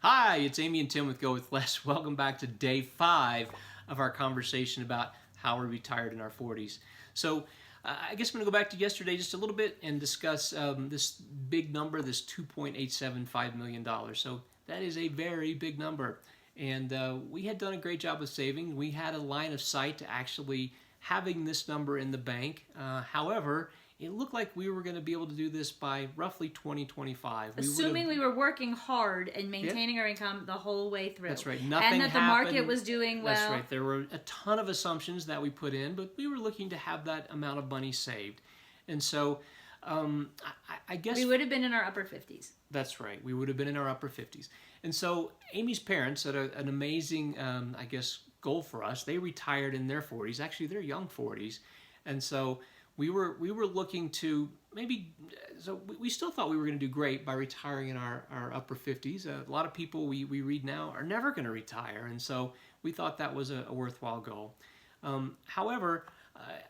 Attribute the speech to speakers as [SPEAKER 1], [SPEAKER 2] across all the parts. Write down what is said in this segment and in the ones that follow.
[SPEAKER 1] Hi, it's Amy and Tim with Go With Less. Welcome back to day 5 of our conversation about how we're retired in our 40s. So I guess I'm going to go back to yesterday just a little bit and discuss this big number, this $2.875 million. So that is a very big number. And we had done a great job of saving. We had a line of sight to actually having this number in the bank. However, it looked like we were going to be able to do this by roughly 2025.
[SPEAKER 2] Assuming we were working hard and maintaining our income the whole way through.
[SPEAKER 1] That's right. Nothing
[SPEAKER 2] and that
[SPEAKER 1] happened.
[SPEAKER 2] The market was doing well.
[SPEAKER 1] That's right. There were a ton of assumptions that we put in, but we were looking to have that amount of money saved. And so I guess
[SPEAKER 2] we would have been in our upper 50s.
[SPEAKER 1] That's right. We would have been in our upper 50s. And so Amy's parents had an amazing, I guess, goal for us. They retired in their 40s. Actually, they're young 40s. And so we were looking to maybe, so we still thought we were going to do great by retiring in our upper 50s. A lot of people we read now are never going to retire, and so we thought that was a worthwhile goal. However,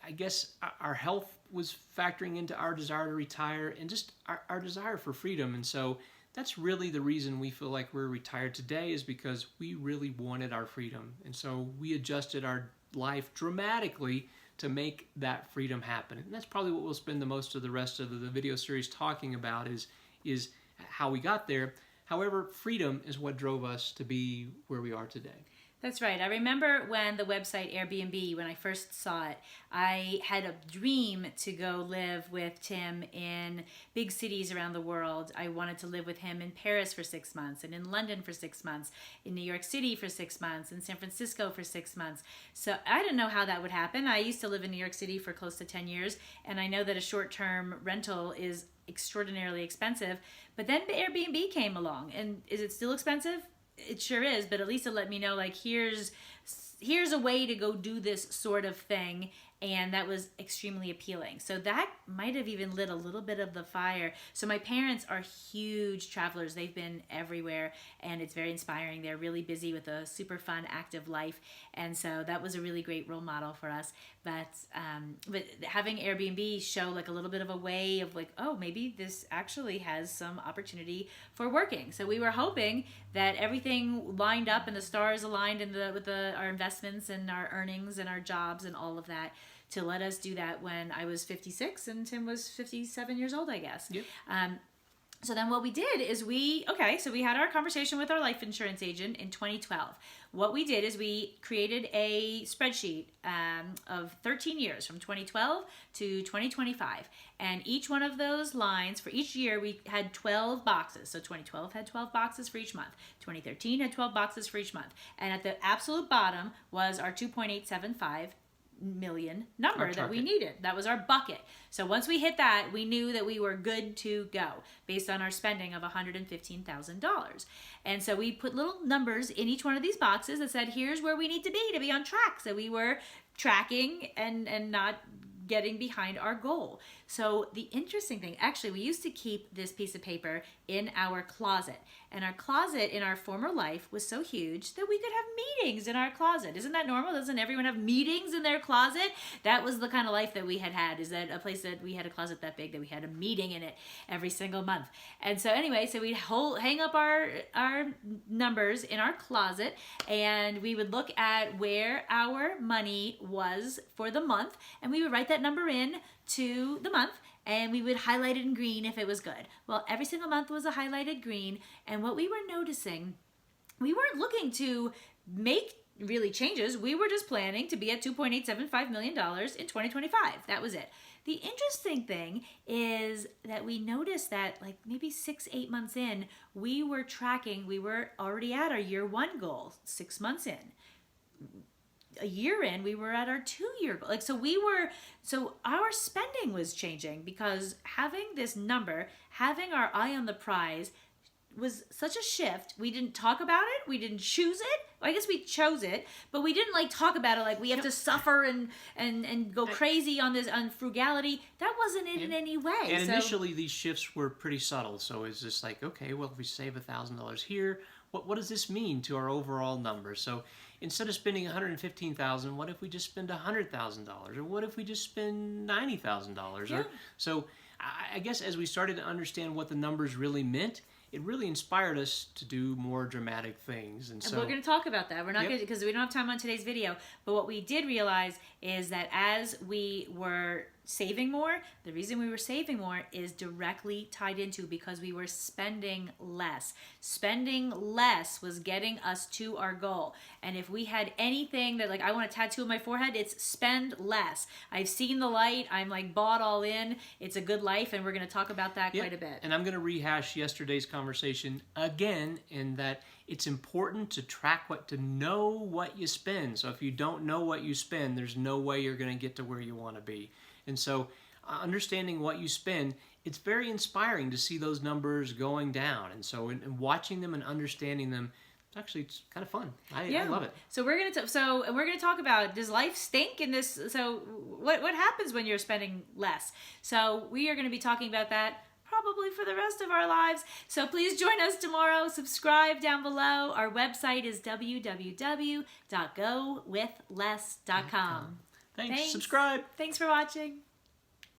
[SPEAKER 1] I guess our health was factoring into our desire to retire and just our desire for freedom, and so that's really the reason we feel like we're retired today, is because we really wanted our freedom, and so we adjusted our life dramatically to make that freedom happen. And that's probably what we'll spend the most of the rest of the video series talking about, is how we got there. However, freedom is what drove us to be where we are today.
[SPEAKER 2] That's right. I remember when the website Airbnb, when I first saw it, I had a dream to go live with Tim in big cities around the world. I wanted to live with him in Paris for 6 months, and in London for 6 months, in New York City for 6 months, in San Francisco for 6 months. So I didn't know how that would happen. I used to live in New York City for close to 10 years, and I know that a short-term rental is extraordinarily expensive. But then Airbnb came along, and is it still expensive? It sure is, but at least it let me know, like, here's a way to go do this sort of thing, and that was extremely appealing. So that might have even lit a little bit of the fire. So my parents are huge travelers. They've been everywhere, and it's very inspiring. They're really busy with a super fun, active life, and so that was a really great role model for us. But having Airbnb show like a little bit of a way of like, oh, maybe this actually has some opportunity for working. So we were hoping that everything lined up and the stars aligned with our investments and our earnings and our jobs and all of that, to let us do that when I was 56 and Tim was 57 years old, I guess.
[SPEAKER 1] Yep.
[SPEAKER 2] So then what we did is we had our conversation with our life insurance agent in 2012. What we did is we created a spreadsheet of 13 years from 2012 to 2025. And each one of those lines, for each year, we had 12 boxes. So 2012 had 12 boxes for each month. 2013 had 12 boxes for each month. And at the absolute bottom was our 2.875 million number that we needed. That was our bucket. So once we hit that, we knew that we were good to go based on our spending of $115,000. And so we put little numbers in each one of these boxes that said, here's where we need to be on track. So we were tracking and not getting behind our goal. So the interesting thing, actually, we used to keep this piece of paper in our closet. And our closet in our former life was so huge that we could have meetings in our closet. Isn't that normal? Doesn't everyone have meetings in their closet? That was the kind of life that we had, is that a place that we had a closet that big that we had a meeting in it every single month. And so anyway, so we'd hang up our numbers in our closet, and we would look at where our money was for the month, and we would write that number in to the month, and we would highlight it in green if it was good. Well, every single month was a highlighted green, and what we were noticing, we weren't looking to make really changes. We were just planning to be at $2.875 million in 2025. That was it. The interesting thing is that we noticed that like maybe 6-8 months in, we were already at our year 1 goal, 6 months in. A year in, we were at our 2-year goal. So our spending was changing because having this number, having our eye on the prize, was such a shift. We didn't talk about it. We didn't choose it. I guess we chose it, but we didn't like talk about it like we have to suffer and go crazy on frugality. That wasn't it in any way.
[SPEAKER 1] And initially these shifts were pretty subtle. So it's just like, okay, well, if we save $1,000 here, what does this mean to our overall number? So instead of spending $115,000, what if we just spend $100,000? Or what if we just spend $90,000?
[SPEAKER 2] Yeah.
[SPEAKER 1] So I guess as we started to understand what the numbers really meant, it really inspired us to do more dramatic things. And so
[SPEAKER 2] we're going to talk about that. We're not going to, because we don't have time on today's video. But what we did realize is that as we were saving more, the reason we were saving more is directly tied into because we were spending less. Spending less was getting us to our goal. And if we had anything that, like, I want a tattoo on my forehead, it's spend less. I've seen the light. I'm like bought all in. It's a good life, and we're going to talk about that quite a bit.
[SPEAKER 1] And I'm going to rehash yesterday's conversation again, in that it's important to to know what you spend. So if you don't know what you spend, there's no way you're going to get to where you want to be. And so understanding what you spend, it's very inspiring to see those numbers going down. And so in watching them and understanding them, it's kind of fun. I love it.
[SPEAKER 2] So we're gonna talk about, does life stink in this? So what happens when you're spending less? So we are going to be talking about that probably for the rest of our lives. So please join us tomorrow. Subscribe down below. Our website is www.gowithless.com.
[SPEAKER 1] Thanks. Subscribe.
[SPEAKER 2] Thanks for watching.